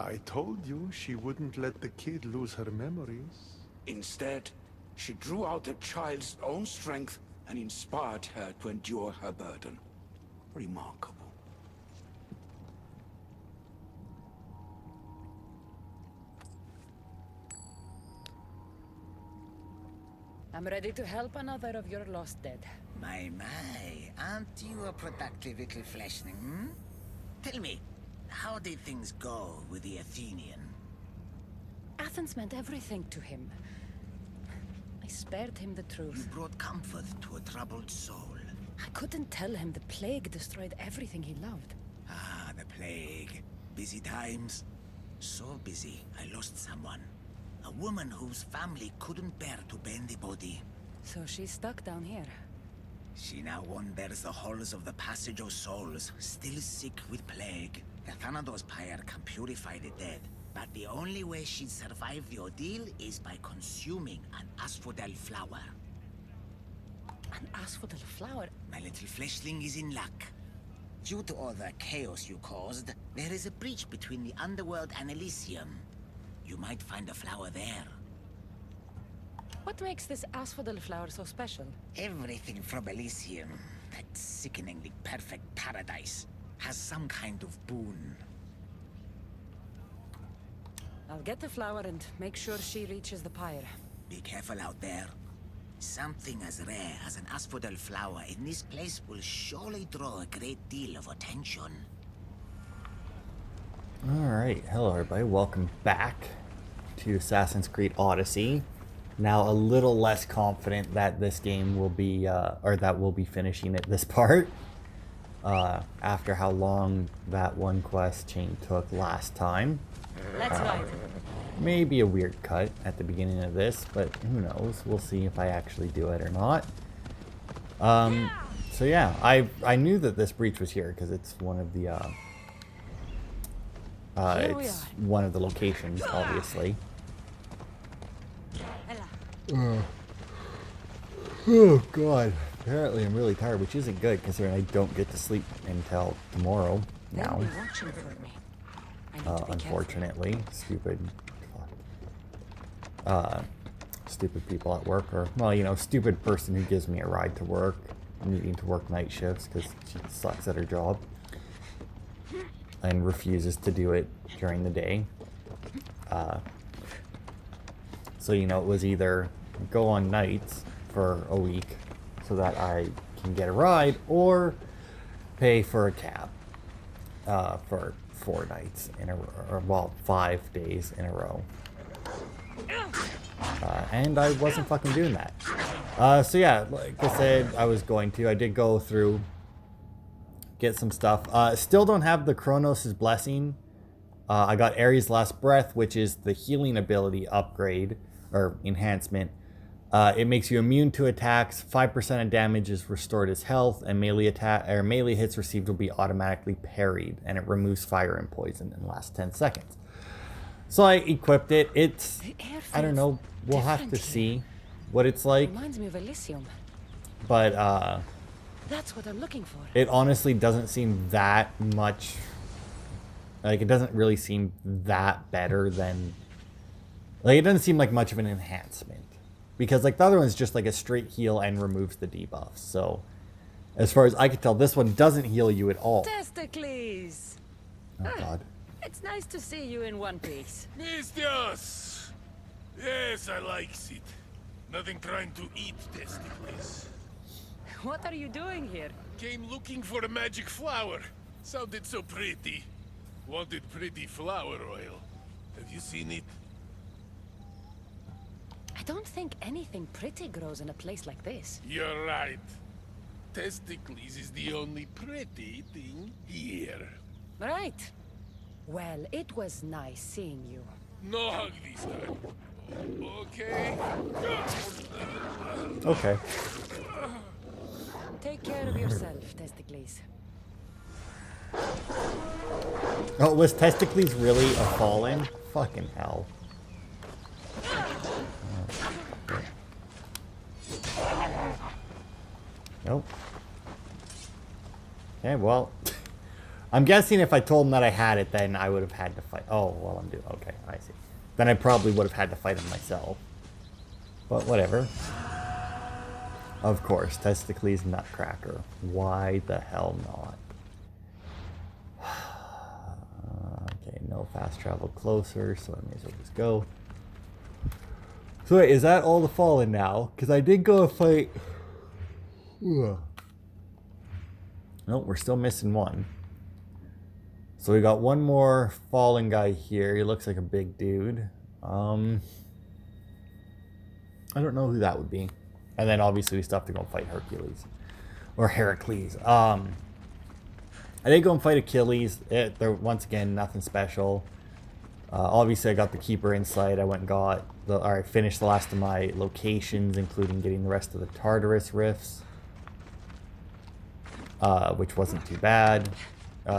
I told you she wouldn't let the kid lose her memories. Instead, she drew out the child's own strength and inspired her to endure her burden. Remarkable. I'm ready to help another of your lost dead. My, aren't you a productive little fleshling, hmm? Tell me, how did things go with the Athenian? Athens meant everything to him. I spared him the You truth. brought comfort to a troubled soul. I couldn't tell him the plague destroyed everything he loved. Ah, the plague. Busy times. So busy, I lost someone. A woman whose family couldn't bear to bend the body. So she's stuck down here. She now wanders the halls of the Passage of Souls, still sick with plague. The Thanatos pyre can purify the dead, but the only way she'd survive the ordeal is by consuming an asphodel flower. An asphodel flower? My little fleshling is in luck. Due to all the chaos you caused, there is a breach between the underworld and Elysium. You might find a flower there. What makes this asphodel flower so special? Everything from Elysium, that sickeningly perfect paradise, has some kind of boon. I'll get the flower and make sure she reaches the pyre. Be careful out there. Something as rare as an asphodel flower in this place will surely draw a great deal of attention. Alright, hello everybody, welcome back to Assassin's Creed Odyssey. Now a little less confident that this game will be, or that we'll be finishing at this part. After how long that one quest chain took last time. Let's ride. Maybe a weird cut at the beginning of this, but who knows, we'll see if I actually do it or not. So yeah, I knew that this breach was here because it's one of the, it's one of the locations, obviously. Oh god, apparently I'm really tired, which isn't good considering I don't get to sleep until tomorrow now. Unfortunately, stupid people at work, or well, you know, stupid person who gives me a ride to work, needing to work night shifts because she sucks at her job and refuses to do it during the day. So you know, it was either go on nights for a week so that I can get a ride, or pay for a cab for 4 nights in a row, or well, 5 days in a row. And I wasn't fucking doing that. So yeah, like I said, I did go through, get some stuff. Still don't have the Kronos' Blessing. I got Ares' Last Breath, which is the healing ability upgrade, or enhancement. It makes you immune to attacks, 5% of damage is restored as health, and melee hits received will be automatically parried, and it removes fire and poison in the last 10 seconds. So I equipped it. It's, I don't know, we'll have to see what it's like. Reminds me of Elysium. But that's what I'm looking for. It honestly doesn't seem that much, like it doesn't really seem that better than, like it doesn't seem like much of an enhancement. Because like the other one's just like a straight heal and removes the debuffs. So as far as I can tell, this one doesn't heal you at all. Testicles! Oh god. It's nice to see you in one piece. Mistios! Yes, I likes it. Nothing trying to eat testicles. What are you doing here? Came looking for a magic flower. Sounded so pretty. Wanted pretty flower oil. Have you seen it? I don't think anything pretty grows in a place like this. You're right. Testicles is the only pretty thing here. Right. Well, it was nice seeing you. No hug this time. Okay? Okay. Take care of yourself, Testicles. Oh, was Testicles really a fallen? Fucking hell. Nope. Okay, well, I'm guessing if I told him that I had it, then I would have had to fight. Oh, well, I'm doing... Okay, I see. Then I probably would have had to fight him myself. But whatever. Of course, Testicles Nutcracker. Why the hell not? Okay, no fast travel closer, so I may as well just go. So wait, is that all the Fallen now? Because I did go and fight... Nope, we're still missing one. So we got one more Fallen guy here. He looks like a big dude. I don't know who that would be. And then obviously we still have to go and fight Hercules. Or Heracles. I did go and fight Achilles. There, once again, nothing special. Obviously I got the Keeper Insight. I went and got I finished the last of my locations, including getting the rest of the Tartarus Rifts. Which wasn't too bad.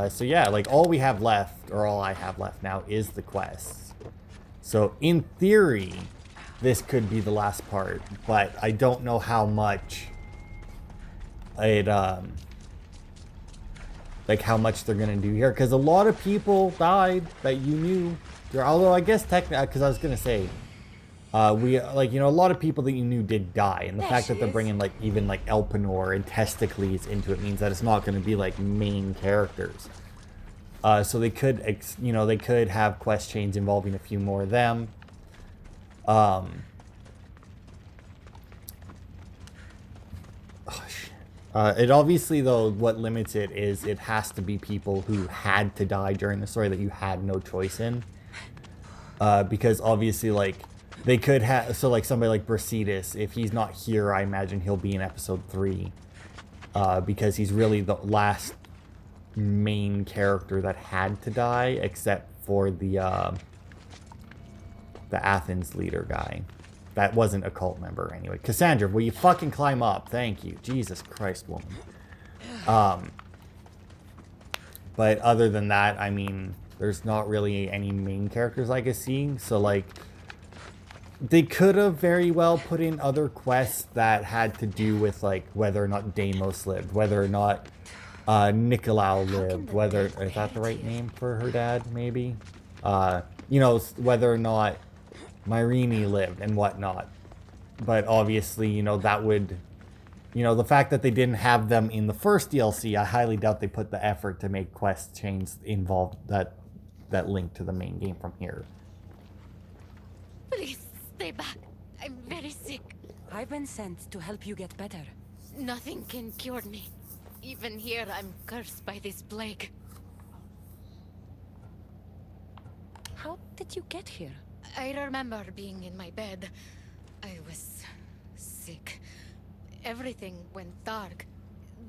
So yeah, like all we have left, or all I have left now, is the quests. So in theory, this could be the last part, but I don't know how much it, like how much they're gonna do here, because a lot of people died that you knew. Although I guess technically, because I was gonna say, we like, you know, a lot of people that you knew did die, and the fact that they're bringing like even like Elpenor and Testicles into it means that it's not going to be like main characters. So they could, you know, they could have quest chains involving a few more of them. Oh shit. It obviously though, what limits it is it has to be people who had to die during the story that you had no choice in. Because obviously like. They could have, so like somebody like Brasidas, if he's not here, I imagine he'll be in episode 3. Because he's really the last main character that had to die, except for the Athens leader guy. That wasn't a cult member anyway. Kassandra, will you fucking climb up? Thank you. Jesus Christ, woman. But other than that, I mean, there's not really any main characters I guess seeing, so like... They could have very well put in other quests that had to do with, like, whether or not Deimos lived, whether or not Nicolau lived, whether... Is that the right name for her dad, maybe? You know, whether or not Myrene lived and whatnot. But obviously, you know, that would... You know, the fact that they didn't have them in the first DLC, I highly doubt they put the effort to make quest chains involved that link to the main game from here. Please. Stay back. I'm very sick. I've been sent to help you get better. Nothing can cure me. Even here, I'm cursed by this plague. How did you get here? I remember being in my bed. I was sick. Everything went dark.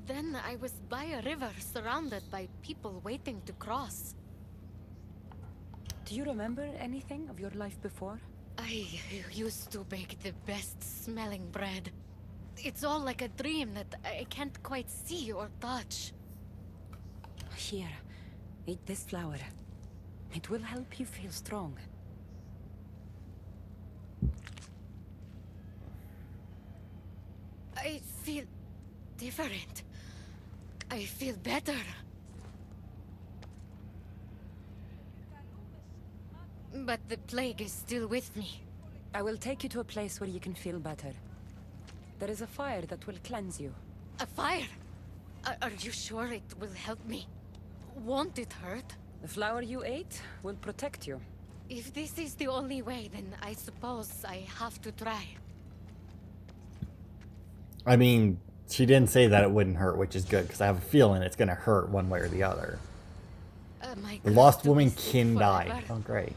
Then I was by a river surrounded by people waiting to cross. Do you remember anything of your life before? I used to bake the best smelling bread. It's all like a dream that I can't quite see or touch. Here, eat this flower. It will help you feel strong. I feel different. I feel better. But the plague is still with me. I will take you to a place where you can feel better. There is a fire that will cleanse you. A fire? Are you sure it will help me? Won't it hurt? The flower you ate will protect you. If this is the only way, then I suppose I have to try. I mean, she didn't say that it wouldn't hurt, which is good, because I have a feeling it's going to hurt one way or the other. The lost woman can die. Oh, great.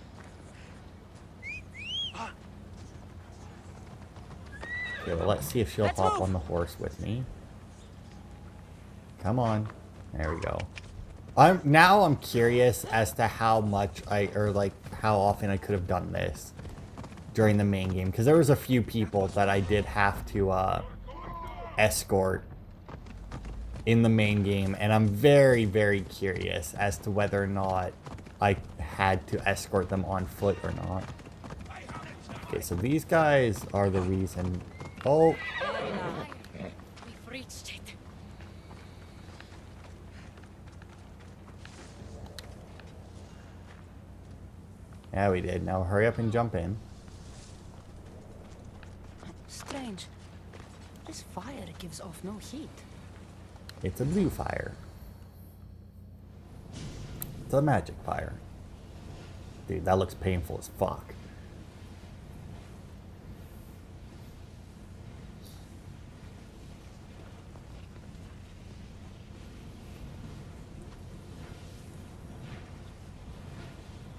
Okay, well, let's see if she'll hop on the horse with me. Come on. There we go. I'm curious as to how much how often I could have done this during the main game, because there was a few people that I did have to escort in the main game, and I'm very, very curious as to whether or not I had to escort them on foot or not. Okay, so these guys are the reason. Oh. We've reached it. Yeah, we did. Now hurry up and jump in. Strange. This fire gives off no heat. It's a blue fire. It's a magic fire. Dude, that looks painful as fuck.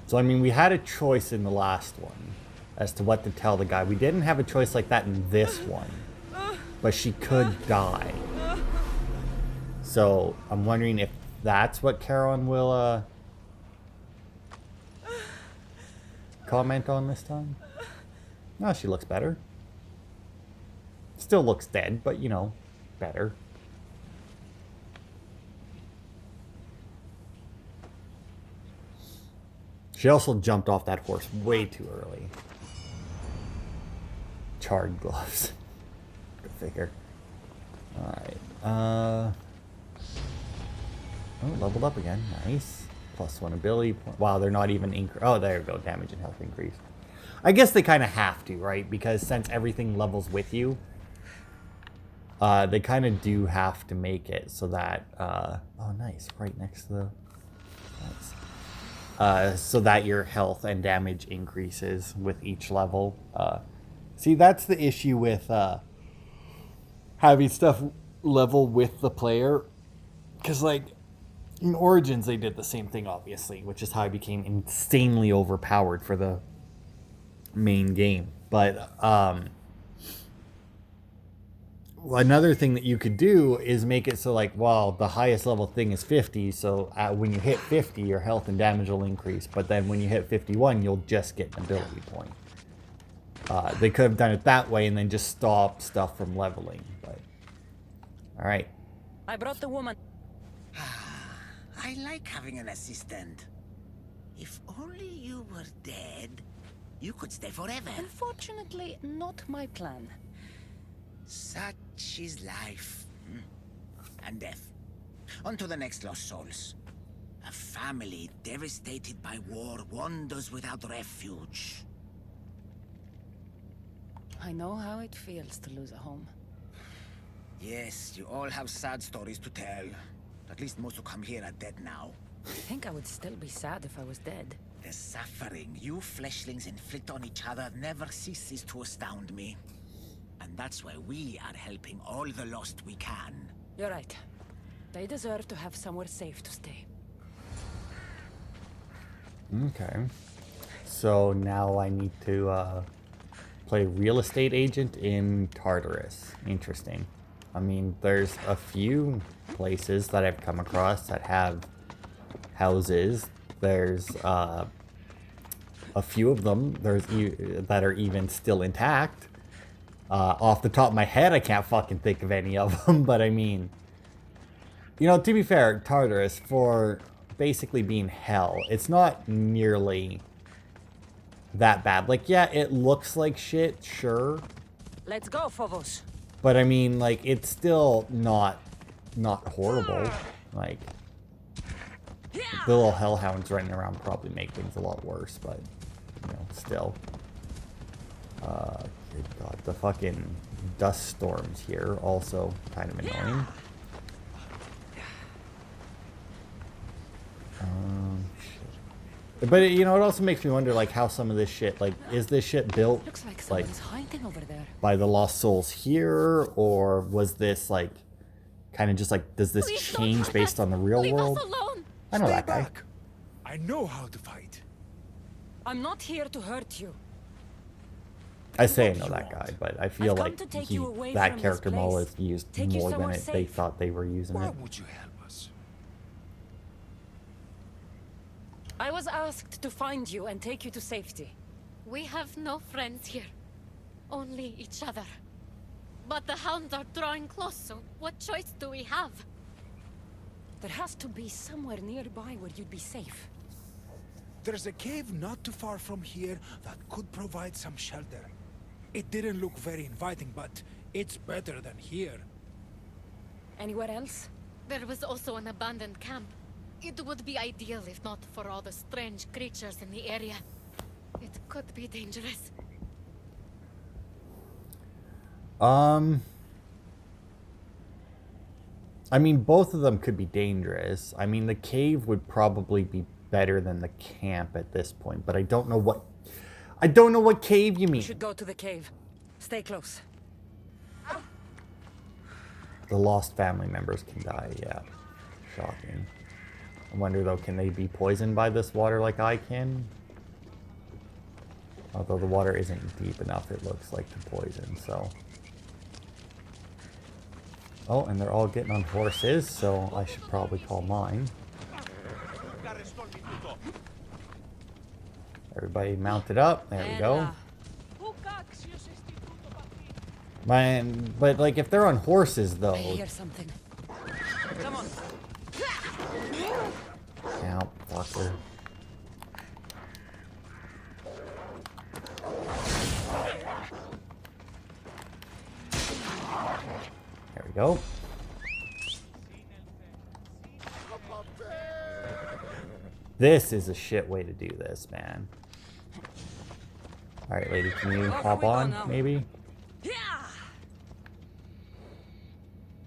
So, I mean, we had a choice in the last one as to what to tell the guy. We didn't have a choice like that in this one. But she could die. So, I'm wondering if that's what Karen will comment on this time. No, she looks better. Still looks dead, but, you know, better. She also jumped off that horse way too early. Charred gloves. Go figure. Alright. Oh, leveled up again. Nice. +1 ability. Wow, they're not even oh, there we go. Damage and health increase. I guess they kind of have to, right? Because since everything levels with you, they kind of do have to make it so that... oh, nice. Right next to the... Nice. So that your health and damage increases with each level. See, that's the issue with having stuff level with the player. Because, like, in Origins, they did the same thing, obviously, which is how I became insanely overpowered for the main game. But another thing that you could do is make it so, like, well, the highest level thing is 50, so when you hit 50, your health and damage will increase, but then when you hit 51, you'll just get an ability point. They could have done it that way and then just stop stuff from leveling, but... Alright. I brought the woman. I like having an assistant. If only you were dead, you could stay forever. Unfortunately, not my plan. Such is life. And death. On to the next lost souls. A family devastated by war wanders without refuge. I know how it feels to lose a home. Yes, you all have sad stories to tell. At least most who come here are dead now. I think I would still be sad if I was dead. The suffering you fleshlings inflict on each other never ceases to astound me. And that's why we are helping all the lost we can. You're right. They deserve to have somewhere safe to stay. Okay. So now I need to play real estate agent in Tartarus. Interesting. I mean, there's a few places that I've come across that have houses. There's a few of them that are even still intact. Off the top of my head, I can't fucking think of any of them, but I mean... You know, to be fair, Tartarus, for basically being hell, it's not nearly that bad. Like, yeah, it looks like shit, sure. Let's go, Phobos. But I mean, like, it's still not horrible. Like, the little hellhounds running around probably make things a lot worse, but, you know, still. Good God, the fucking dust storms here also kind of annoying. Shit. But, you know, it also makes me wonder, like, how some of this shit, like, is this shit built, Looks like someone's hiding over there. by the Lost Souls here, or was this, like, kind of just, like, does this change based on the real world? I know that guy. Back. I know how to fight. I'm not here to hurt you. I say I know that guy, but I feel I've come like to take you away that from character this model place. is used Take you more than somewhere they safe. thought they were using Why it. would you help us? I was asked to find you and take you to safety. We have no friends here. Only each other. But the hounds are drawing close, so what choice do we have? There has to be somewhere nearby where you'd be safe. There's a cave not too far from here that could provide some shelter. It didn't look very inviting, but it's better than here. Anywhere else? There was also an abandoned camp. It would be ideal if not for all the strange creatures in the area. It could be dangerous. I mean, both of them could be dangerous. I mean, the cave would probably be better than the camp at this point, but I don't know what cave you We mean. should go to the cave. Stay close. The lost family members can die, yeah. Shocking. I wonder though, can they be poisoned by this water like I can? Although the water isn't deep enough, it looks like to poison, so. Oh, and they're all getting on horses, so I should probably call mine. Everybody mounted up. There we go. Man, but like if they're on horses though. I hear something. Come on. Yeah, fucker. There we go. This is a shit way to do this, man. Alright, lady, can you hop on, maybe?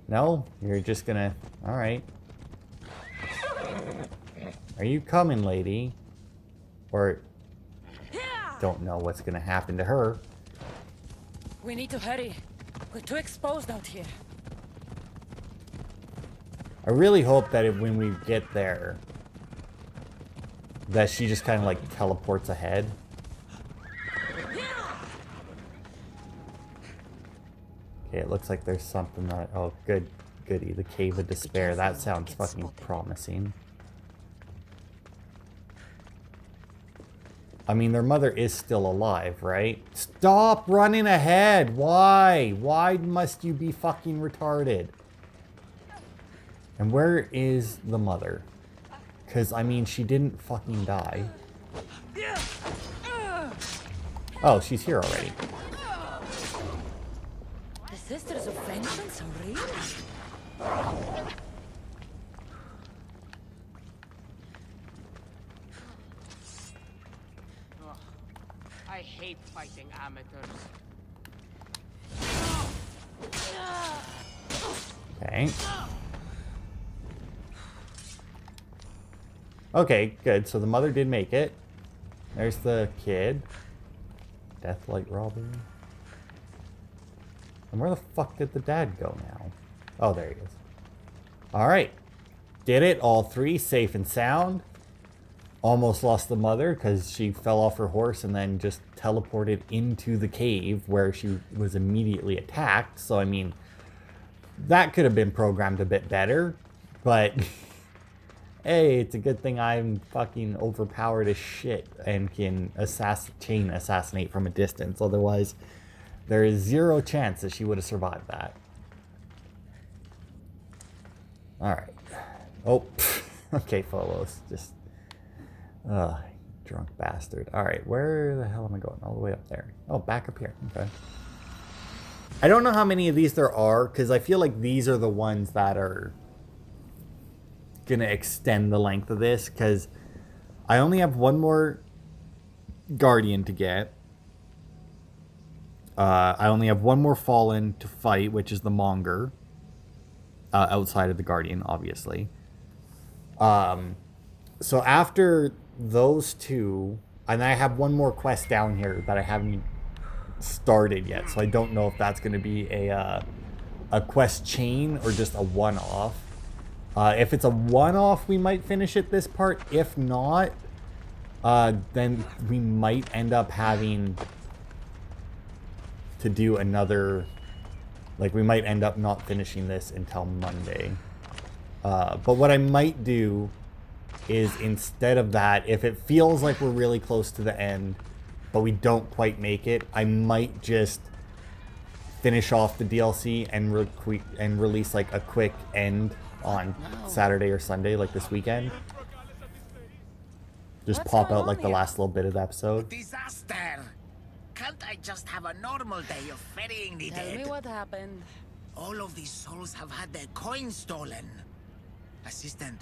No? You're just gonna... Alright. Are you coming, lady? Or... Don't know what's gonna happen to her. We need to hurry. We're too exposed out here. I really hope that when we get there, that she just kind of like teleports ahead. Okay, it looks like there's something that... Oh, goody. The Cave of Despair. That sounds fucking promising. I mean, their mother is still alive, right? Stop running ahead! Why? Why must you be fucking retarded? And where is the mother? Because, I mean, she didn't fucking die. Oh, she's here already. The Sisters of Vengeance are real? I hate fighting amateurs. Okay. Okay, good. So the mother did make it. There's the kid. Deathlight robbery. And where the fuck did the dad go now? Oh, there he is. Alright. Did it. All three safe and sound. Almost lost the mother because she fell off her horse and then just teleported into the cave where she was immediately attacked. So, I mean, that could have been programmed a bit better. But, hey, it's a good thing I'm fucking overpowered as shit and can chain assassinate from a distance. Otherwise, there is zero chance that she would have survived that. Alright. Oh, okay, Folos. Just... drunk bastard. Alright, where the hell am I going? All the way up there. Oh, back up here. Okay. I don't know how many of these there are, because I feel like these are the ones that are gonna extend the length of this, because I only have one more Guardian to get. I only have one more Fallen to fight, which is the Monger. Outside of the Guardian, obviously. So after those two, and I have one more quest down here that I haven't started yet, so I don't know if that's going to be a quest chain or just a one-off. If it's a one-off, we might finish it this part. If not, then we might end up having to do another... Like, we might end up not finishing this until Monday. But what I might do is, instead of that, if it feels like we're really close to the end, but we don't quite make it, I might just finish off the DLC and release, like, a quick end on Saturday or Sunday, like this weekend. Just pop out, like, the last little bit of the episode. Disaster! Can't I just have a normal day of ferrying the Tell dead? me what happened. All of these souls have had their coins stolen. Assistant,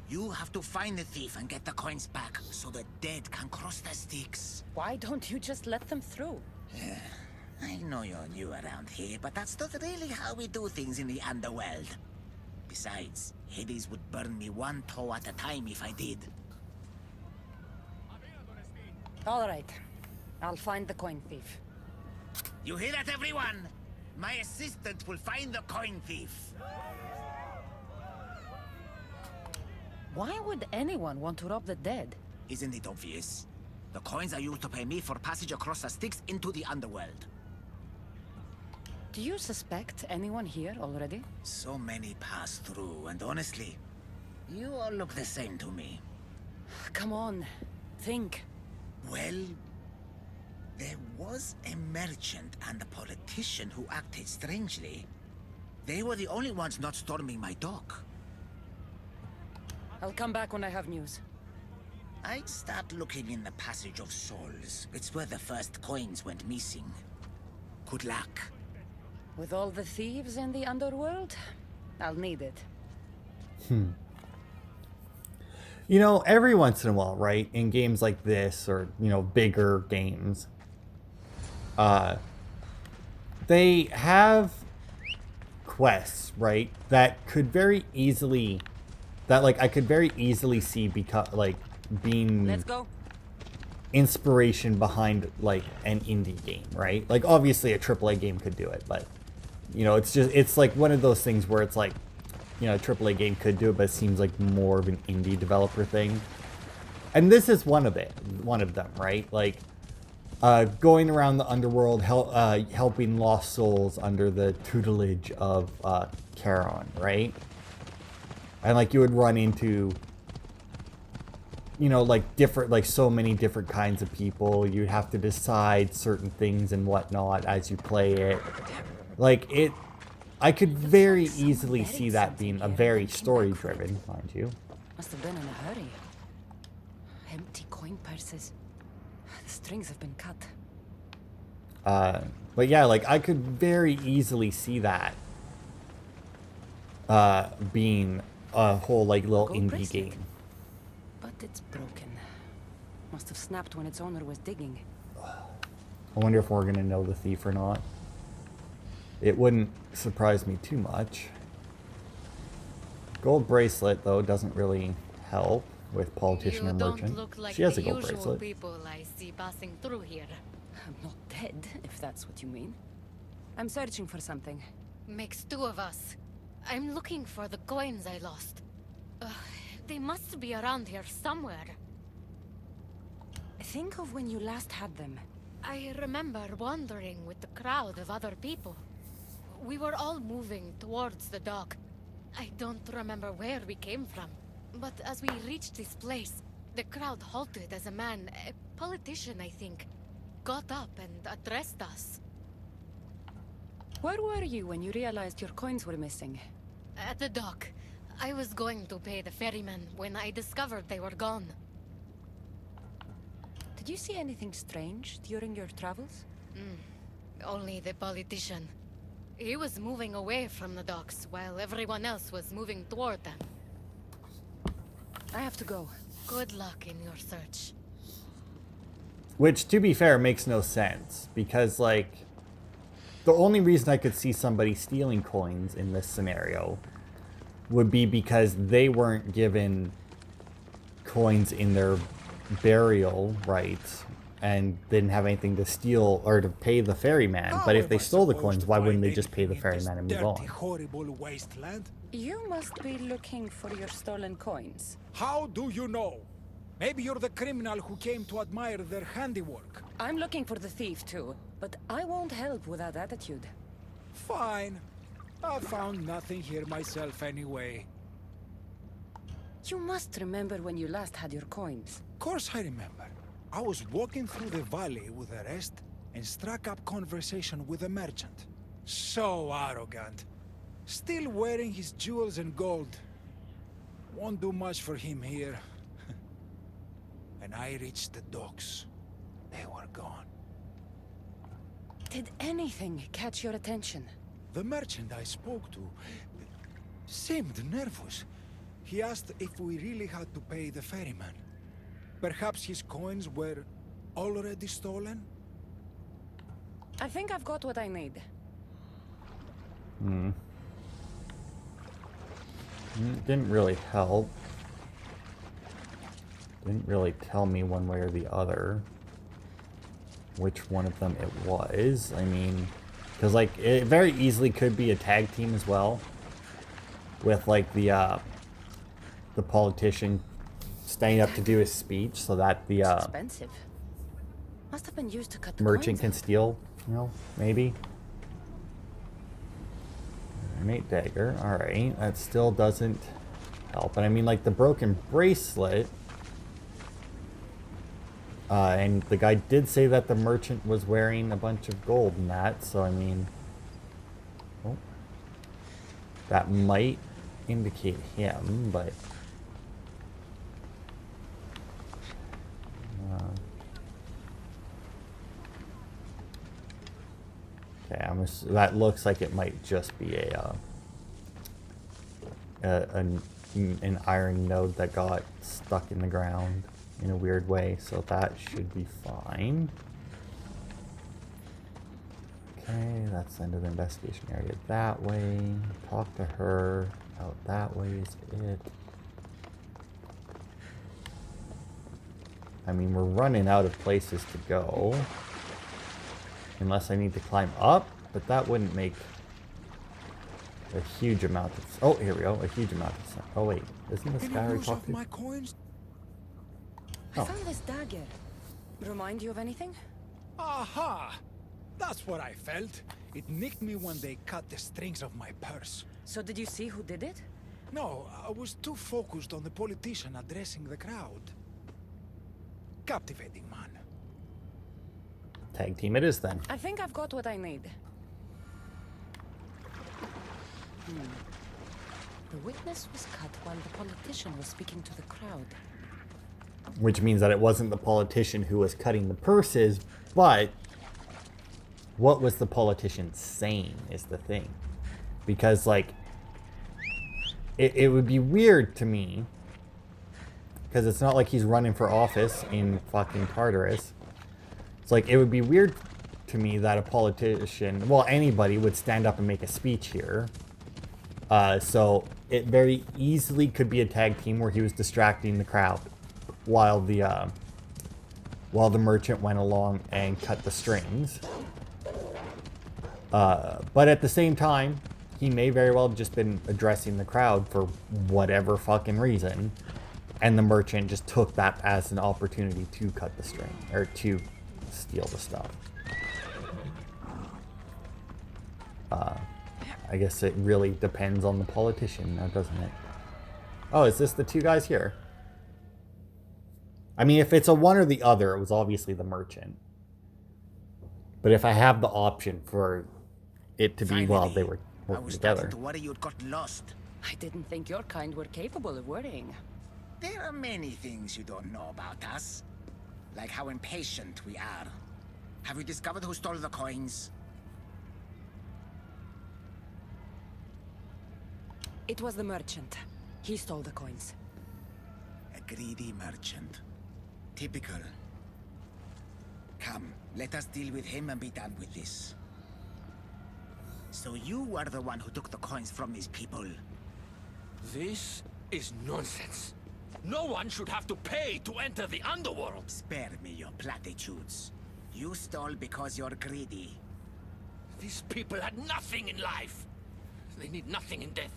You have to find the thief and get the coins back so the dead can cross the Styx. Why don't you just let them through? I know you're new around here, but that's not really how we do things in the underworld. Besides, Hades would burn me one toe at a time if I did. All right. I'll find the coin thief. You hear that, everyone? My assistant will find the coin thief. Why would anyone want to rob the dead? Isn't it obvious? The coins are used to pay me for passage across the Styx into the underworld. Do you suspect anyone here already? So many pass through, and honestly, you all look the same to me. Come on. Think. Well, there was a merchant and a politician who acted strangely. They were the only ones not storming my dock. I'll come back when I have news. I'd start looking in the Passage of Souls. It's where the first coins went missing. Good luck. With all the thieves in the underworld, I'll need it. You know, every once in a while, right, in games like this or, you know, bigger games, they have quests, right, that could very easily, I could very easily see being Let's go. inspiration behind, like, an indie game, right? Like, obviously a AAA game could do it, but, you know, it's like one of those things where it's like, you know, a AAA game could do it, but it seems like more of an indie developer thing. And this is one of them, right? Like, going around the underworld, helping lost souls under the tutelage of Charon, right? And like you would run into, you know, like different, like so many different kinds of people. You'd have to decide certain things and whatnot as you play it. Like it, I could very easily see that being a very story-driven, mind you. Must have been in a hurry. Empty coin purses. The strings have been cut. But yeah, like I could very easily see that being a whole like little Gold indie bracelet. game. But it's broken. Must have snapped when its owner was digging. I wonder if we're gonna know the thief or not. It wouldn't surprise me too much. Gold bracelet though doesn't really help with politician You or don't merchant. look like She has the a gold usual bracelet. people I see passing through here. I'm not dead, if that's what you mean. I'm searching for something. Makes two of us. I'm looking for the coins I lost. They must be around here somewhere. Think of when you last had them. I remember wandering with the crowd of other people. We were all moving towards the dock. I don't remember where we came from. But as we reached this place, the crowd halted as a man, a politician I think, got up and addressed us. Where were you when you realized your coins were missing? At the dock. I was going to pay the ferryman when I discovered they were gone. Did you see anything strange during your travels? Only the politician. He was moving away from the docks while everyone else was moving toward them. I have to go. Good luck in your search. Which, to be fair, makes no sense. Because, like, the only reason I could see somebody stealing coins in this scenario would be because they weren't given coins in their burial rights and didn't have anything to steal or to pay the ferryman. But if they stole the coins, why wouldn't they just pay the ferryman and move on? Horrible wasteland. You must be looking for your stolen coins. How do you know? Maybe you're the criminal who came to admire their handiwork. I'm looking for the thief too, but I won't help with that attitude. Fine. I found nothing here myself anyway. You must remember when you last had your coins. Of course I remember. I was walking through the valley with the rest and struck up conversation with a merchant. So arrogant. Still wearing his jewels and gold. Won't do much for him here. And I reached the docks. They were gone. Did anything catch your attention? The merchant I spoke to seemed nervous. He asked if we really had to pay the ferryman. Perhaps his coins were already stolen? I think I've got what I need. Didn't really help. Didn't really tell me one way or the other which one of them it was. I mean, because like it very easily could be a tag team as well, with like the politician standing up to do his speech so that the Expensive. Must have been used to cut the merchant can coins. steal, you know, maybe. Ornate dagger. Alright, that still doesn't help. And I mean, like, the broken bracelet. And the guy did say that the merchant was wearing a bunch of gold in that, so I mean... Oh, that might indicate him, but... Okay, that looks like it might just be an iron node that got stuck in the ground in a weird way, so that should be fine. Okay, that's the end of the investigation area that way. Talk to her. Out that way is it. I mean, we're running out of places to go. Unless I need to climb up, but that wouldn't make a huge amount of... Oh, here we go. A huge amount of... Oh, wait. Isn't this guy Any I use talked of to? my coins? I Oh. found this dagger. Remind you of anything? Aha! That's what I felt. It nicked me when they cut the strings of my purse. So did you see who did it? No, I was too focused on the politician addressing the crowd. Captivating man. Tag team it is then. I think I've got what I need. The witness was cut while the politician was speaking to the crowd. Which means that it wasn't the politician who was cutting the purses, but what was the politician saying is the thing. Because, like, it would be weird to me, because it's not like he's running for office in fucking Tartarus. It's like, it would be weird to me that a politician, well, anybody would stand up and make a speech here. So it very easily could be a tag team where he was distracting the crowd while the merchant went along and cut the strings. But at the same time, he may very well have just been addressing the crowd for whatever fucking reason, and the merchant just took that as an opportunity to cut the string, or to steal the stuff. I guess it really depends on the politician now, doesn't it? Oh, is this the two guys here? I mean, if it's a one or the other, it was obviously the merchant. But if I have the option for it to be while they were working together. I was starting to worry you'd got lost. I didn't think your kind were capable of worrying. There are many things you don't know about us. Like how impatient we are. Have you discovered who stole the coins? It was the merchant. He stole the coins. A greedy merchant. Typical. Come, let us deal with him and be done with this. So you are the one who took the coins from these people. This is nonsense. No one should have to pay to enter the underworld. Spare me your platitudes. You stole because you're greedy. These people had nothing in life. They need nothing in death.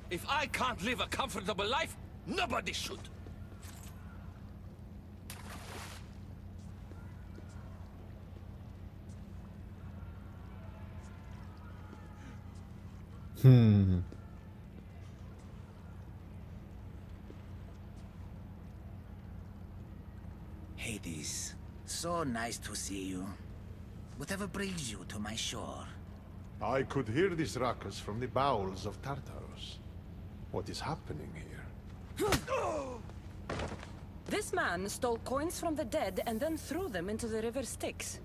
If I can't live a comfortable life, nobody should. Hades, so nice to see you. Whatever brings you to my shore? I could hear this ruckus from the bowels of Tartarus. What is happening here? This man stole coins from the dead and then threw them into the river Styx.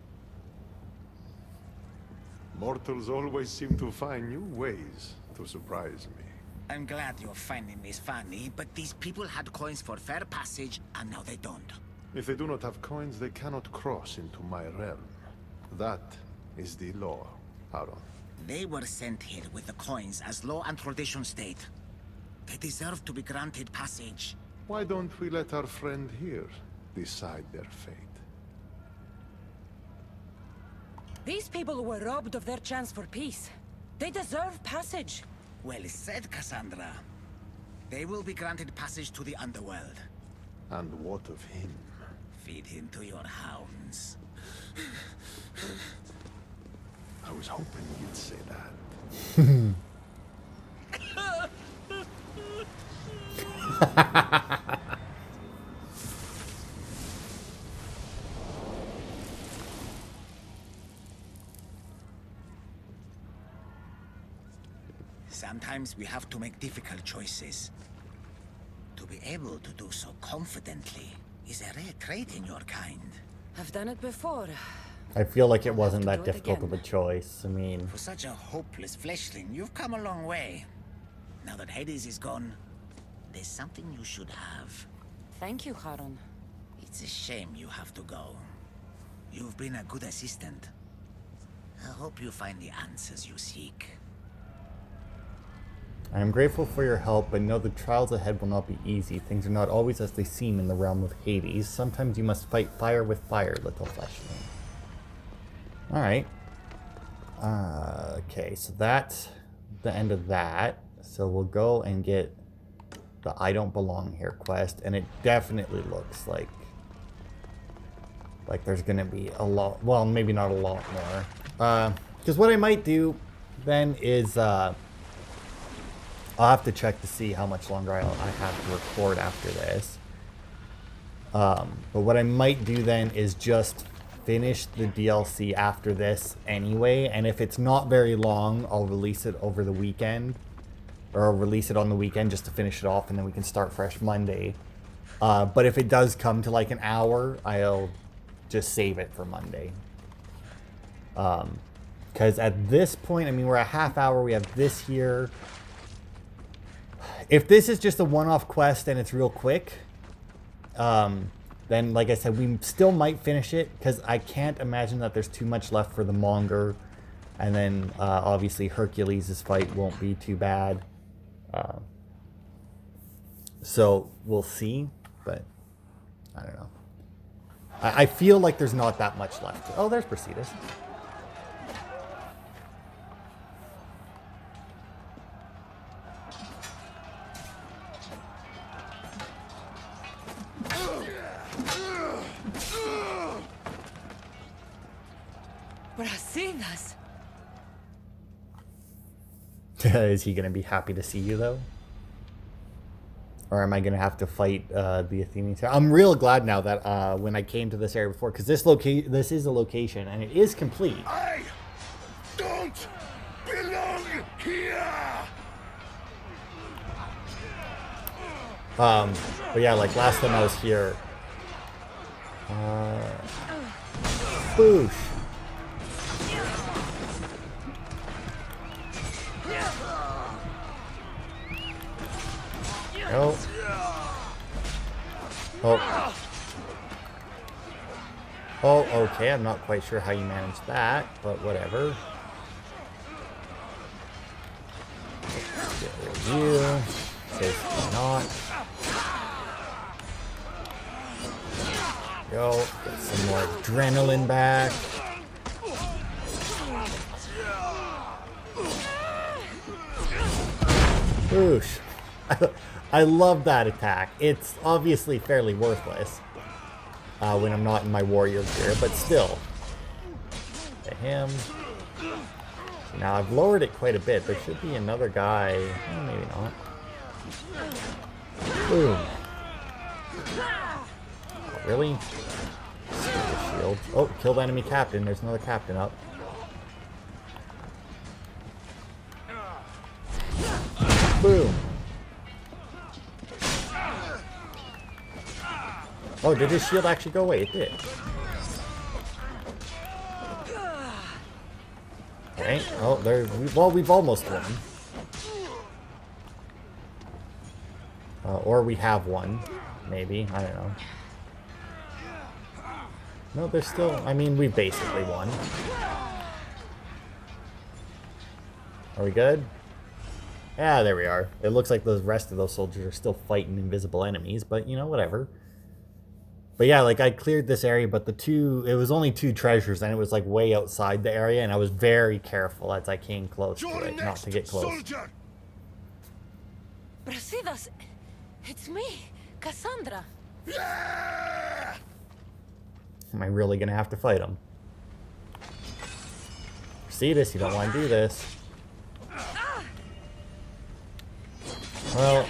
Mortals always seem to find new ways to surprise me. I'm glad you're finding this funny, but these people had coins for fair passage, and now they don't. If they do not have coins, they cannot cross into my realm. That is the law, Aaron. They were sent here with the coins as law and tradition state. They deserve to be granted passage. Why don't we let our friend here decide their fate? These people were robbed of their chance for peace. They deserve passage. Well said, Kassandra. They will be granted passage to the underworld. And what of him? Feed him to your hounds. I was hoping you'd say that. Sometimes we have to make difficult choices. To be able to do so confidently is a rare trait in your kind. I've done it before. I feel like it wasn't Have that to do it difficult of a again. choice. I mean, For such a hopeless fleshling, you've come a long way. Now that Hades is gone, there's something you should have. Thank you, Charon. It's a shame you have to go. You've been a good assistant. I hope you find the answers you seek. I am grateful for your help, but know the trials ahead will not be easy. Things are not always as they seem in the realm of Hades. Sometimes you must fight fire with fire, little fleshling. Alright. Okay, so that's the end of that. So we'll go and get the I Don't Belong Here quest, and it definitely looks like there's gonna be a lot, well, maybe not a lot more. Because what I might do then is I'll have to check to see how much longer I have to record after this. But what I might do then is just finish the DLC after this anyway, and if it's not very long, I'll release it over the weekend, or I'll release it on the weekend just to finish it off, and then we can start fresh Monday. But if it does come to like an hour, I'll just save it for Monday. Because at this point, I mean, we're a half hour, we have this here. If this is just a one-off quest and it's real quick, then, like I said, we still might finish it, because I can't imagine that there's too much left for the Monger. And then, obviously, Hercules' fight won't be too bad. So, we'll see, but I don't know. I feel like there's not that much left. Oh, there's Brasidas. Brasidas! Is he going to be happy to see you, though? Or am I going to have to fight the Athenians? I'm real glad now that when I came to this area before, because this is a location, and it is complete. I don't belong here! But yeah, like last time I was here. Boosh. Oh. Oh. Oh, okay. I'm not quite sure how you managed that, but whatever. Get rid of you. Safely not. Go. Get some more adrenaline back. Boosh. I love that attack. It's obviously fairly worthless when I'm not in my warrior gear, but still. To him. Now I've lowered it quite a bit. There should be another guy. Oh, maybe not. Boom. Oh, really? Stupid shield. Oh, killed enemy captain. There's another captain up. Boom. Oh, did his shield actually go away? It did. Okay. Oh, there. Well, we've almost won. Or we have one. Maybe. I don't know. No, there's still... I mean, we basically won. Are we good? Yeah, there we are. It looks like the rest of those soldiers are still fighting invisible enemies, but, you know, whatever. But yeah, like, I cleared this area, but it was only 2 treasures, and it was, like, way outside the area, and I was very careful as I came close to it, not to get close. Soldier! Brasidas, it's me, Kassandra. Yeah! Am I really gonna have to fight him? See this? You don't want to do this. Well,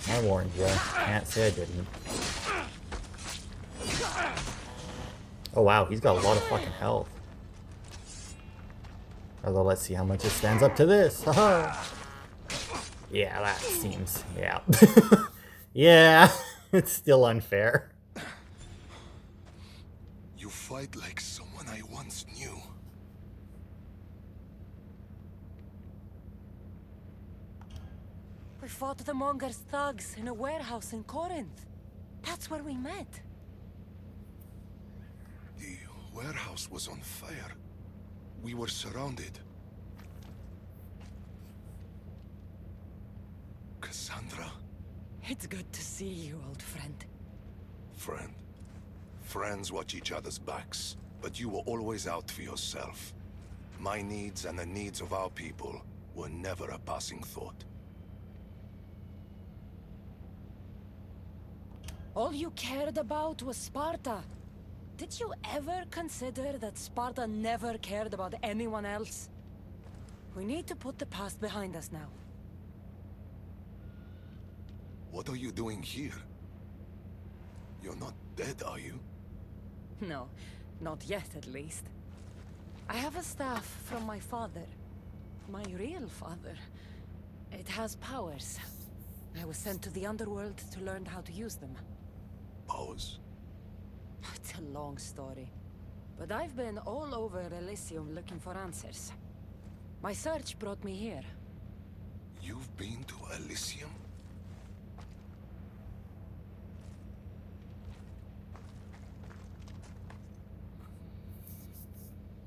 I warned you. Can't say I didn't. Oh wow, he's got a lot of fucking health. Although, let's see how much it stands up to this. Haha. Yeah, that seems... yeah. Yeah, it's still unfair. You fight like someone I once knew. We fought the Monger's thugs in a warehouse in Corinth. That's where we met. The warehouse was on fire. We were surrounded. Kassandra? It's good to see you, old friend. Friend. Friends watch each other's backs, but you were always out for yourself. My needs and the needs of our people were never a passing thought. All you cared about was Sparta. Did you ever consider that Sparta never cared about anyone else? We need to put the past behind us now. What are you doing here? You're not dead, are you? No, not yet at least. I have a staff from my father. My real father. It has powers. I was sent to the underworld to learn how to use them. Powers? It's a long story. But I've been all over Elysium looking for answers. My search brought me here. You've been to Elysium?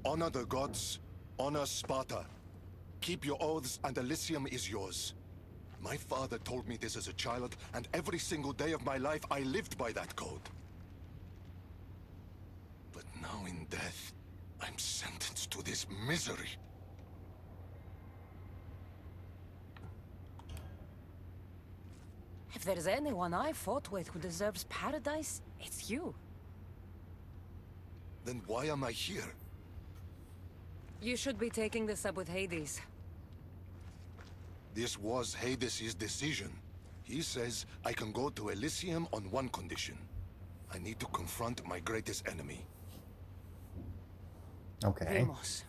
Honor the gods, honor Sparta. Keep your oaths and Elysium is yours. My father told me this as a child, and every single day of my life I lived by that code. But now in death, I'm sentenced to this misery. If there's anyone I fought with who deserves paradise, it's you. Then why am I here? You should be taking this up with Hades. This was Hades' decision. He says I can go to Elysium on one condition. I need to confront my greatest enemy. Okay. Deimos.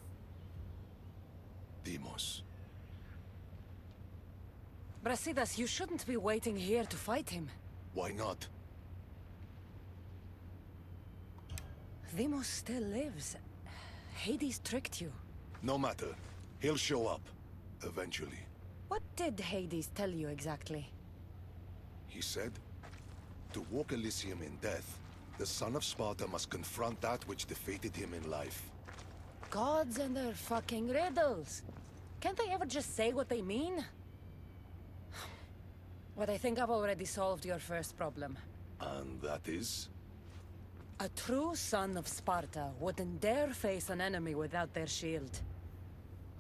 Deimos. Brasidas, you shouldn't be waiting here to fight him. Why not? Deimos still lives. Hades tricked you. No matter. He'll show up. Eventually. What did Hades tell you exactly? He said, to walk Elysium in death, the son of Sparta must confront that which defeated him in life. Gods and their fucking riddles. Can't they ever just say what they mean? But I think I've already solved your first problem. And that is? A true son of Sparta wouldn't dare face an enemy without their shield.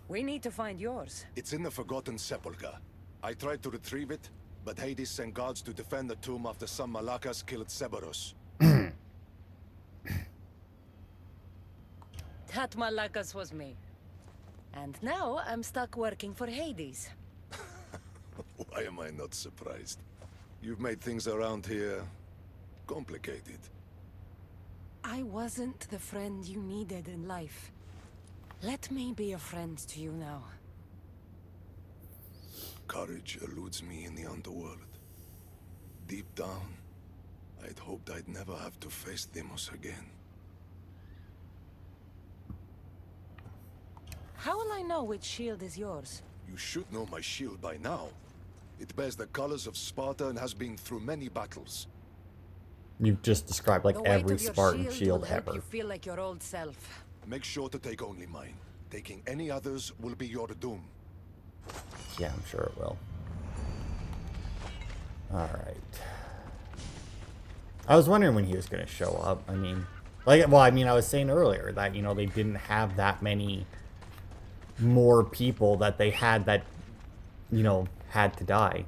We need to find yours. It's in the Forgotten Sepulchre. I tried to retrieve it, but Hades sent guards to defend the tomb after some Malakas killed Cerberus. That Malakas was me. And now I'm stuck working for Hades. Why am I not surprised? You've made things around here complicated. I wasn't the friend you needed in life. Let me be a friend to you now. Courage eludes me in the underworld. Deep down, I'd hoped I'd never have to face Deimos again. How will I know which shield is yours? You should know my shield by now. It bears the colors of Sparta and has been through many battles. You've just described like The weight every of your Spartan will shield help ever. you feel like your old self. Make sure to take only mine. Taking any others will be your doom. Yeah, I'm sure it will. Alright. I was wondering when he was going to show up. I mean, I was saying earlier that, you know, they didn't have that many more people that they had that, you know, had to die.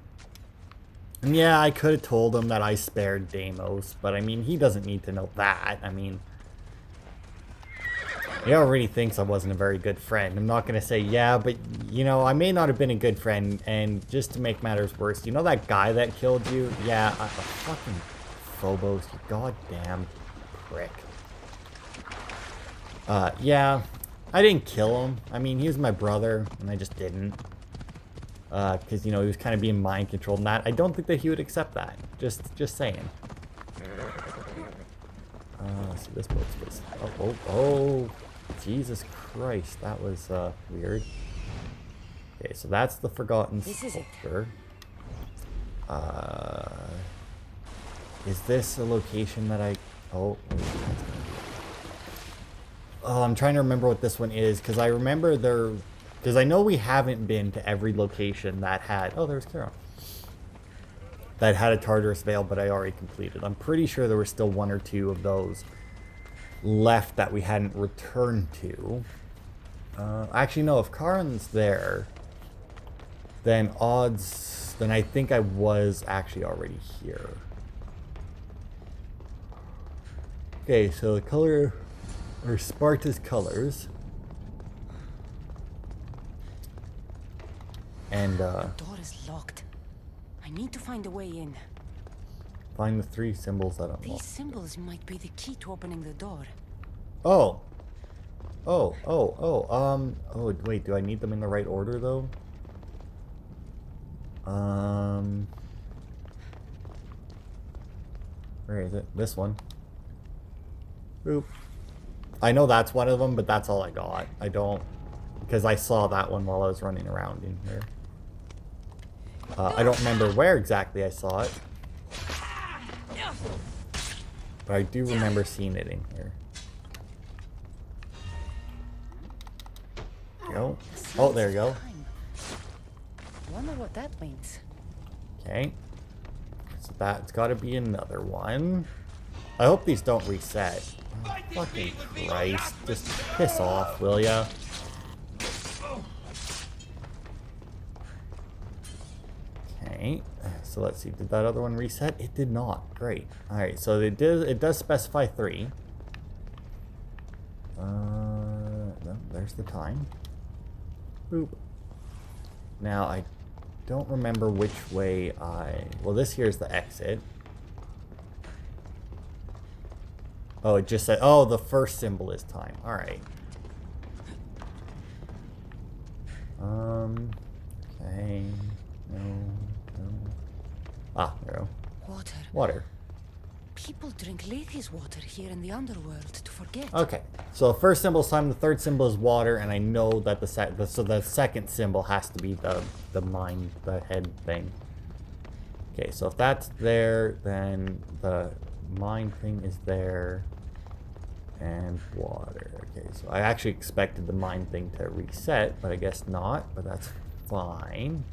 And yeah, I could have told him that I spared Deimos, but I mean, he doesn't need to know that. I mean, he already thinks I wasn't a very good friend. I'm not going to say, yeah, but, you know, I may not have been a good friend. And just to make matters worse, you know that guy that killed you? Yeah, fucking Phobos, you goddamn prick. Yeah, I didn't kill him. I mean, he was my brother, and I just didn't. Because, you know, he was kind of being mind controlled and that. I don't think that he would accept that. Just saying. So this boat's just... Oh, Jesus Christ, that was, weird. Okay, so that's the Forgotten Sculpture. Is this a location that I... Oh, I'm trying to remember what this one is, because I remember there... Because I know we haven't been to every location that had... Oh, there's Kara. That had a Tartarus Veil, but I already completed. I'm pretty sure there were still one or two of those left that we hadn't returned to. Actually, no, if Karan's there, then odds... Then I think I was actually already here. Okay, so the color... Or Sparta's colors... And, The door is locked. I need to find a way in. Find the 3 symbols that unlock. These symbols might be the key to opening the door. Oh, wait, do I need them in the right order, though? Where is it? This one. Boop. I know that's one of them, but that's all I got. I don't... Because I saw that one while I was running around in here. I don't remember where exactly I saw it. But I do remember seeing it in here. There you go. Oh, there you go. Wonder what that means. Okay. So that's got to be another one. I hope these don't reset. Oh, fucking Christ. Just piss off, will ya? Okay, so let's see, did that other one reset? It did not. Great. Alright, so it does specify 3. No, there's the time. Boop. Now, I don't remember which way well, this here's the exit. Oh, it just said, oh, the first symbol is time. Alright. Okay. No. Ah, there we go. Water. Water. People drink Lethe's water here in the underworld to forget. Okay, so the first symbol is time, the third symbol is water, and I know that the second symbol has to be the head thing. Okay, so if that's there, then the mind thing is there, and water. Okay, so I actually expected the mind thing to reset, but I guess not, but that's fine.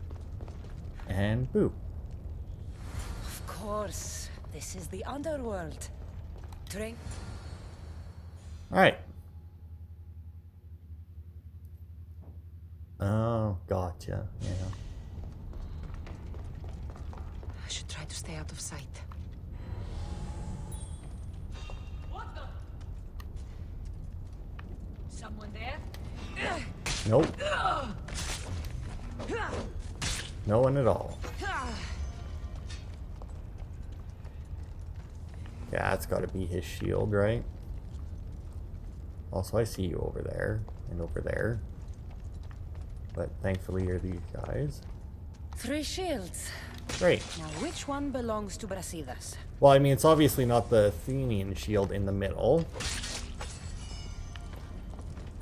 And boop. Of course, this is the underworld. Drink. Alright. Oh, gotcha. Yeah. I should try to stay out of sight. What the? Someone there? Nope. No one at all. Yeah, that's got to be his shield, right? Also, I see you over there and over there. But thankfully, you're these guys. 3 shields. Great. Now, which one belongs to Brasidas? Well, I mean, it's obviously not the Athenian shield in the middle.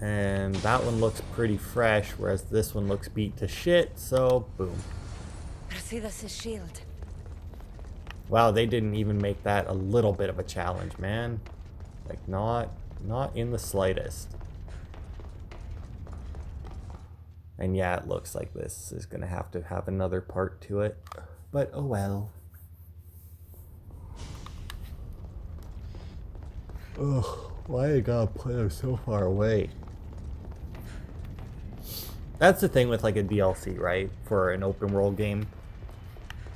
And that one looks pretty fresh, whereas this one looks beat to shit, so boom. Brasidas' shield. Wow, they didn't even make that a little bit of a challenge, man. Like, not in the slightest. And yeah, it looks like this is gonna have to have another part to it. But oh well. Ugh, why I gotta put them so far away? That's the thing with like a DLC, right? For an open world game.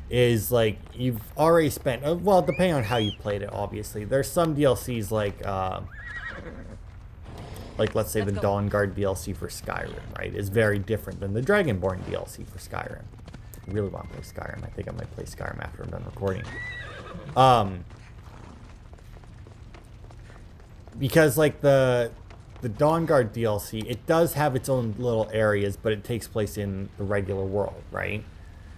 Is like, you've already spent, well, depending on how you played it, obviously. There's some DLCs like let's say the Dawn Guard DLC for Skyrim, right? Is very different than the Dragonborn DLC for Skyrim. I really want to play Skyrim. I think I might play Skyrim after I'm done recording. Because like the Dawn Guard DLC, it does have its own little areas, but it takes place in the regular world, right?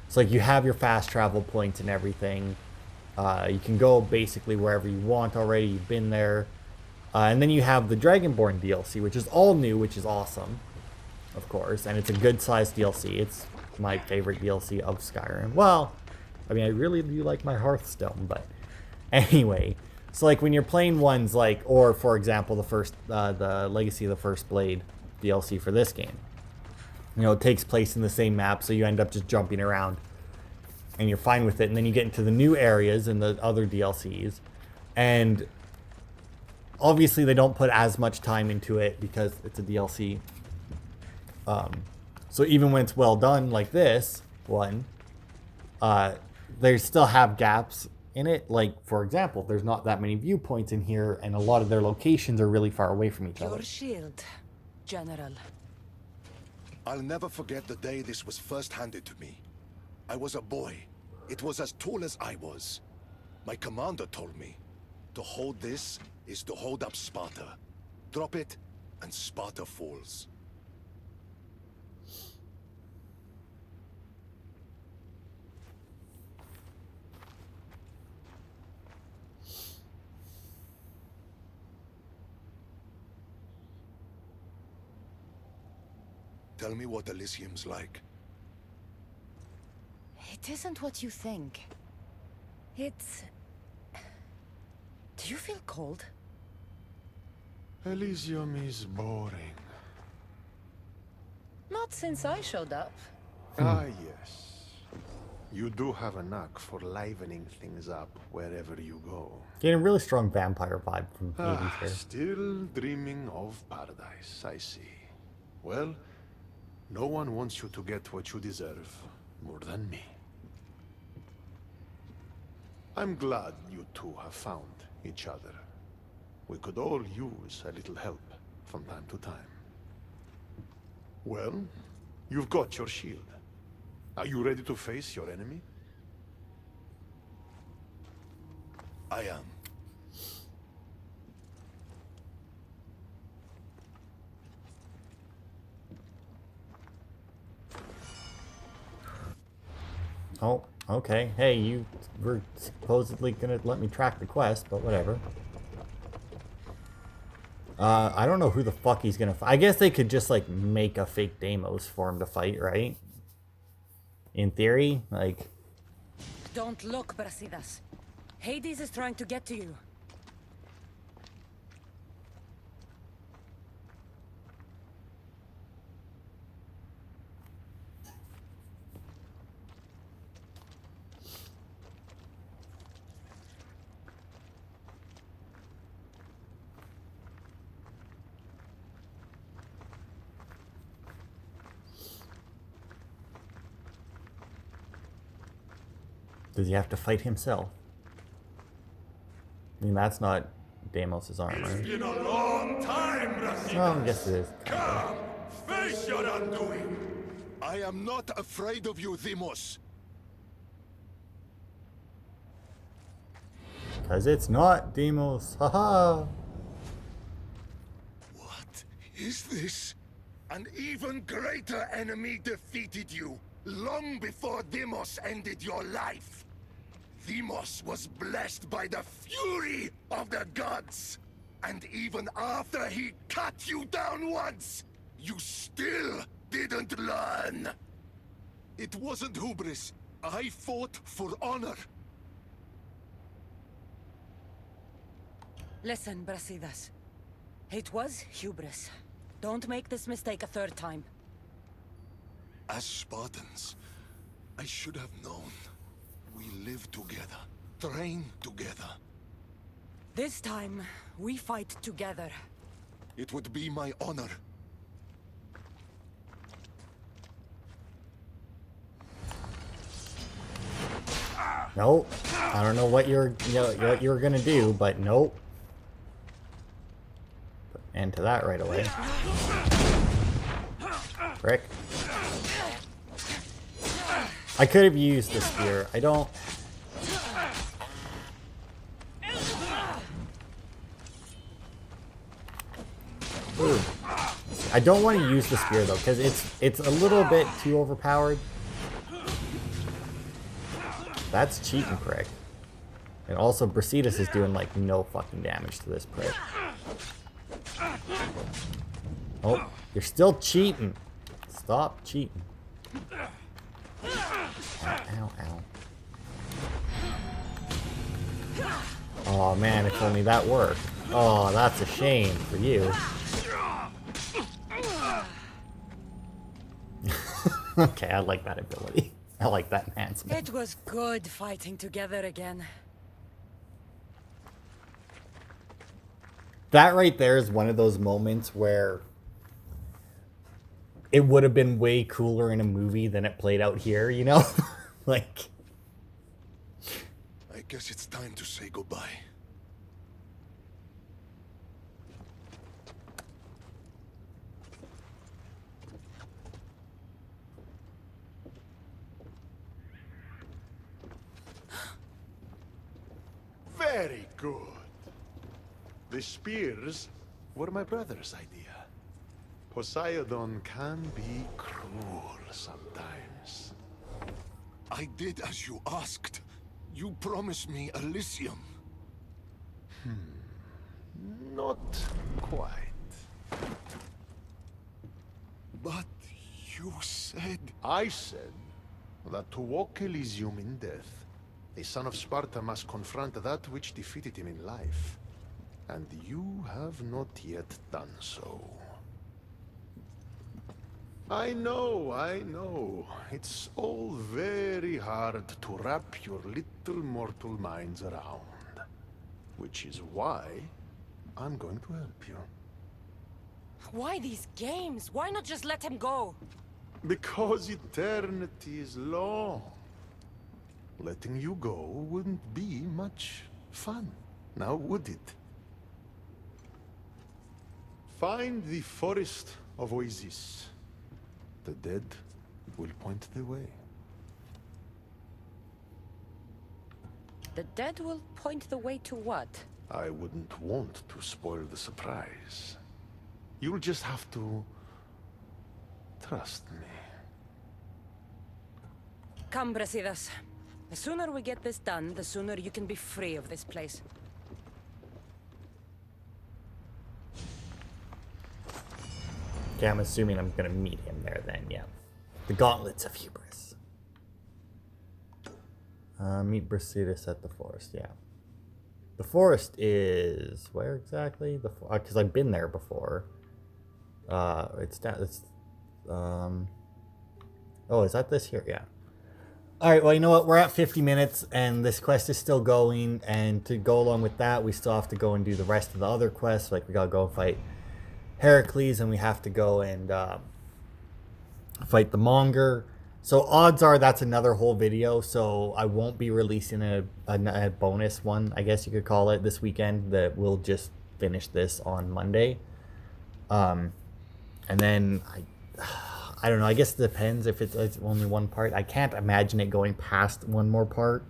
So like you have your fast travel points and everything. You can go basically wherever you want already. You've been there. And then you have the Dragonborn DLC, which is all new, which is awesome, of course. And it's a good-sized DLC. It's my favorite DLC of Skyrim. Well, I mean, I really do like my Hearthstone, but anyway. So like when you're playing ones like, or for example, the Legacy of the First Blade DLC for this game. You know, it takes place in the same map, so you end up just jumping around. And you're fine with it. And then you get into the new areas and the other DLCs. And obviously they don't put as much time into it because it's a DLC. So even when it's well done like this one, they still have gaps in it. Like, for example, there's not that many viewpoints in here, and a lot of their locations are really far away from each other. Your shield, General. I'll never forget the day this was first handed to me. I was a boy. It was as tall as I was. My commander told me, to hold this is to hold up Sparta. Drop it, and Sparta falls. Tell me what Elysium's like. It isn't what you think. It's... Do you feel cold? Elysium is boring. Not since I showed up. Ah, yes. You do have a knack for livening things up wherever you go. Getting a really strong vampire vibe from Hades here. Still dreaming of paradise, I see. Well, no one wants you to get what you deserve more than me. I'm glad you two have found each other. We could all use a little help from time to time. Well, you've got your shield. Are you ready to face your enemy? I am. Oh, okay. Hey, you were supposedly gonna let me track the quest, but whatever. I don't know who the fuck he's gonna fight. I guess they could just, like, make a fake Deimos for him to fight, right? In theory, like... Don't look, Brasidas. Hades is trying to get to you. Does he have to fight himself? I mean, that's not Deimos' armor. It's been a long time, Brasidas. Well, I guess it is. Come, face your undoing. I am not afraid of you, Deimos. Because it's not Deimos. Haha. What is this? An even greater enemy defeated you long before Deimos ended your life. Deimos was blessed by the fury of the gods. And even after he cut you down once, you still didn't learn. It wasn't hubris. I fought for honor. Listen, Brasidas. It was hubris. Don't make this mistake a third time. As Spartans, I should have known. We live together, train together. This time, we fight together. It would be my honor. Nope. I don't know what what you're gonna do, but nope. Put an end to that right away. Frick. I could have used the spear. I don't. Ooh. I don't want to use the spear though, because it's a little bit too overpowered. That's cheating, prick. And also, Brasidas is doing like no fucking damage to this prick. Oh, you're still cheating. Stop cheating. Ow, ow, ow. Oh man, if only that worked. Oh, that's a shame for you. Okay, I like that ability. I like that enhancement. It was good fighting together again. That right there is one of those moments where it would have been way cooler in a movie than it played out here, you know? Like... I guess it's time to say goodbye. Very good. The spears were my brother's idea. Poseidon can be cruel sometimes. I did as you asked. You promised me Elysium. Not quite. But you said... I said that to walk Elysium in death, a son of Sparta must confront that which defeated him in life. And you have not yet done so. I know. It's all very hard to wrap your little mortal minds around. Which is why I'm going to help you. Why these games? Why not just let him go? Because eternity is long. Letting you go wouldn't be much fun, now would it? Find the forest of Oasis. The dead will point the way. The dead will point the way to what? I wouldn't want to spoil the surprise. You'll just have to trust me. Come, Brasidas. The sooner we get this done, the sooner you can be free of this place. Okay, I'm assuming I'm gonna meet him there then, yeah. The Gauntlets of Hubris. Meet Brasidas at the forest, yeah. The forest is... where exactly? Because I've been there before. It's down... oh, is that this here? Yeah. Alright, well, you know what? We're at 50 minutes, and this quest is still going, and to go along with that, we still have to go and do the rest of the other quests. Like, we gotta go fight Heracles, and we have to go and fight the Monger. So odds are that's another whole video, so I won't be releasing a bonus one, I guess you could call it, this weekend. That we'll just finish this on Monday. And then I don't know, I guess it depends if it's only one part. I can't imagine it going past one more part.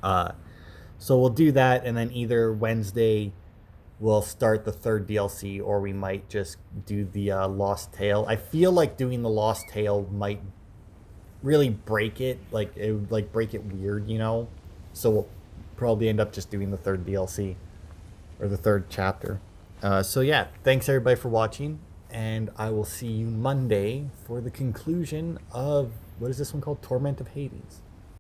So we'll do that, and then either Wednesday we'll start the third DLC, or we might just do the Lost Tale. I feel like doing the Lost Tale might really break it. Like, it would like break it weird, you know? So we'll probably end up just doing the third DLC, or the third chapter. So yeah, thanks everybody for watching, and I will see you Monday for the conclusion of, what is this one called? Torment of Hades.